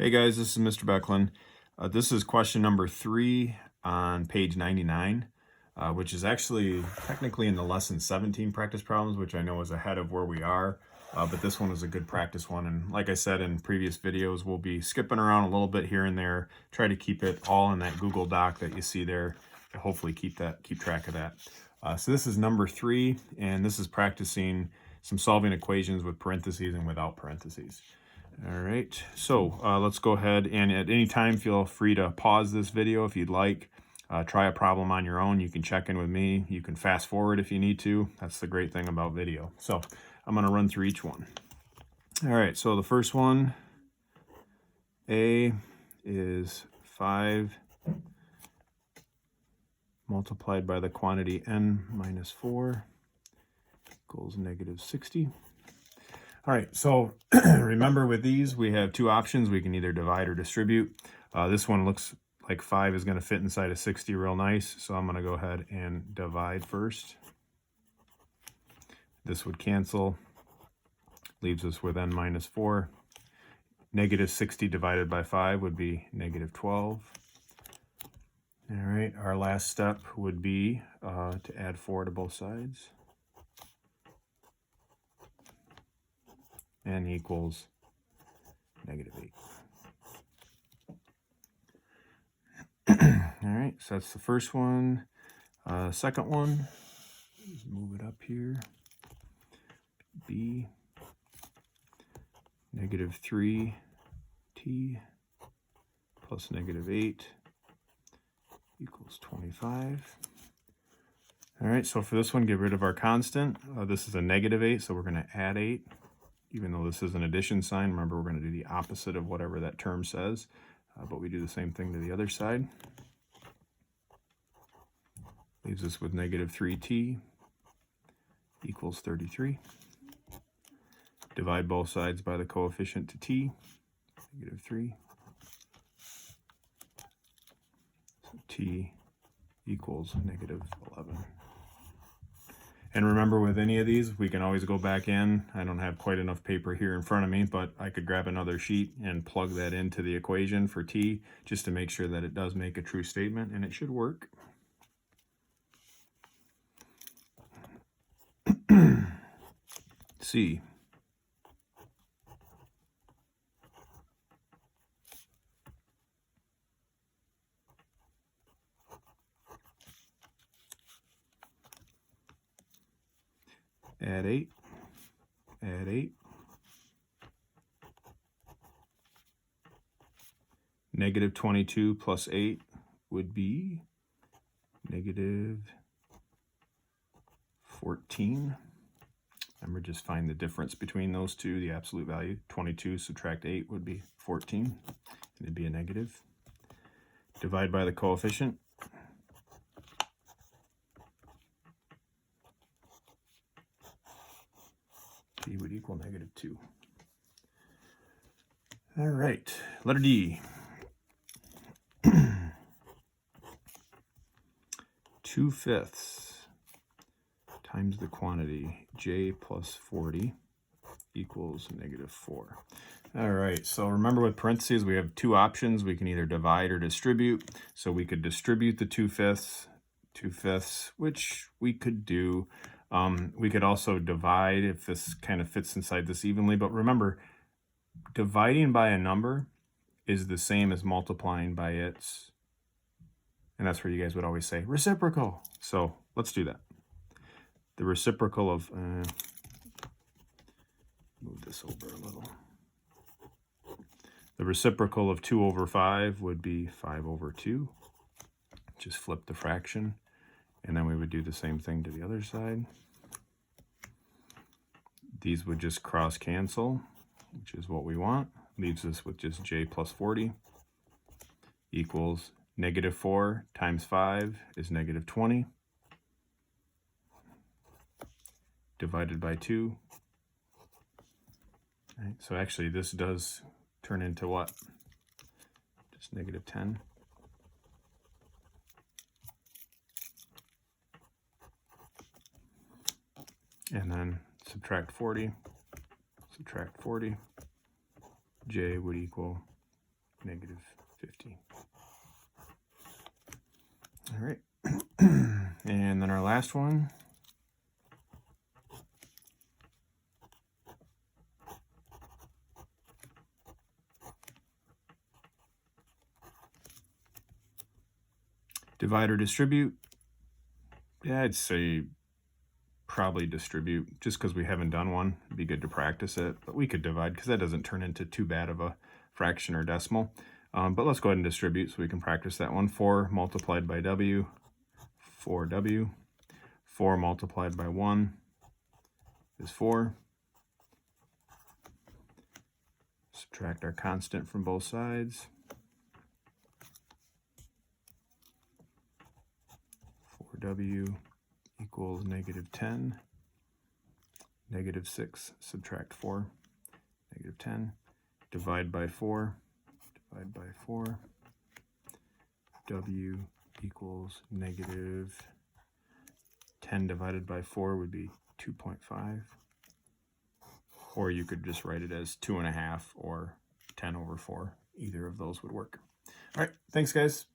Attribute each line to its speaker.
Speaker 1: Hey guys, this is Mr. Becklin. This is question number 3 on page 99, which is actually technically in the lesson 17 practice problems, which I know is ahead of where we are, but this one is a good practice one. And like I said in previous videos, we'll be skipping around a little bit here and there, try to keep it all in that Google Doc that you see there, to hopefully keep track of that. So this is number 3, and this is practicing some solving equations with parentheses and without parentheses. All right, so let's go ahead and at any time feel free to pause this video if you'd like. Try a problem on your own. You can check in with me. You can fast forward if you need to. That's the great thing about video. So I'm going to run through each one. All right, so the first one, A is 5 multiplied by the quantity n minus 4 equals negative 60. All right, so remember with these, we have two options. We can either divide or distribute. This one looks like 5 is going to fit inside of 60 real nice, so I'm going to go ahead and divide first. This would cancel, leaves us with n minus 4. Negative 60 divided by 5 would be negative 12. All right, our last step would be to add 4 to both sides. N equals negative 8. All right, so that's the first one. Second one, let's move it up here. B, negative 3t plus negative 8 equals 25. All right, so for this one, get rid of our constant. This is a negative 8, so we're going to add 8. Even though this is an addition sign, remember we're going to do the opposite of whatever that term says, but we do the same thing to the other side. Leaves us with negative 3t equals 33. Divide both sides by the coefficient to t, negative 3. So t equals negative 11. And remember, with any of these, we can always go back in. I don't have quite enough paper here in front of me, but I could grab another sheet and plug that into the equation for t, just to make sure that it does make a true statement, and it should work. C. Add 8, add 8. Negative 22 plus 8 would be negative 14. Remember, just find the difference between those two, the absolute value. 22 subtract 8 would be 14, and it'd be a negative. Divide by the coefficient. T would equal negative 2. All right, letter D. 2/5 times the quantity j plus 40 equals negative 4. All right, so remember with parentheses, we have two options. We can either divide or distribute. So we could distribute the 2/5, which we could do. We could also divide if this kind of fits inside this evenly. But remember, dividing by a number is the same as multiplying by its, and that's where you guys would always say reciprocal. So let's do that. The reciprocal of, move this over a little. The reciprocal of 2 over 5 would be 5 over 2. Just flip the fraction, and then we would do the same thing to the other side. These would just cross cancel, which is what we want. Leaves us with just j plus 40 equals negative 4 times 5 is negative 20. Divided by 2. All right, so actually this does turn into what? Just negative 10. And then subtract 40, j would equal negative 50. All right. And then our last one. Divide or distribute. Yeah, I'd say probably distribute, just because we haven't done one. It'd be good to practice it, but we could divide because that doesn't turn into too bad of a fraction or decimal. But let's go ahead and distribute so we can practice that one. 4 multiplied by W, 4W. 4 multiplied by 1 is 4. Subtract our constant from both sides. 4W equals negative 10. Negative 6, subtract 4, negative 10. Divide by 4, divide by 4. W equals negative 10 divided by 4 would be 2.5. Or you could just write it as 2.5 or 10 over 4. Either of those would work. All right, thanks guys.